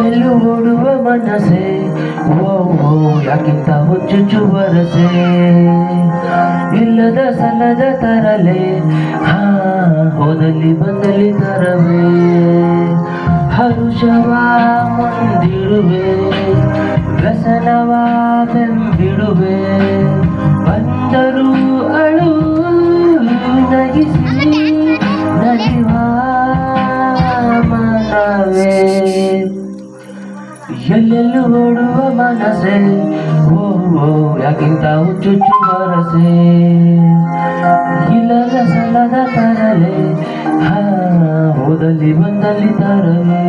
ಎಲ್ಲೆಲ್ಲೂ ಓಡುವ ಮನಸ್ಸೆ ಓ ಓ ಯಾಕಿಂತ ಹುಚ್ಚುಚ್ಚು ಬರಸೆ ಇಲ್ಲದ ಸಲ್ಲದ ತರಲೆ ಹಾ ಹೋದಲ್ಲಿ ಬಂದಲ್ಲಿ ತರವೇ ಹರುಷವ ಮುಂದಿಡುವೆ ವ್ಯಸನವ ಬೆಂಬಿಡುವೆ ಬಂದರೂ ಅಳು ನಗಿಸಿ ನಲಿವ ಮನವೇ ಎಲ್ಲೆಲ್ಲೂ ಓಡುವ ಮನಸ್ಸೆ ಓ ಓ ಯಾಕಿಂತ ಹುಚ್ಚುಚ್ಚು ಬರಸೆ ಇಲ್ಲದ ಸಲ್ಲದ ತರಲೆ ಹಾ ಹೋದಲ್ಲಿ ಬಂದಲ್ಲಿ ತರವೇ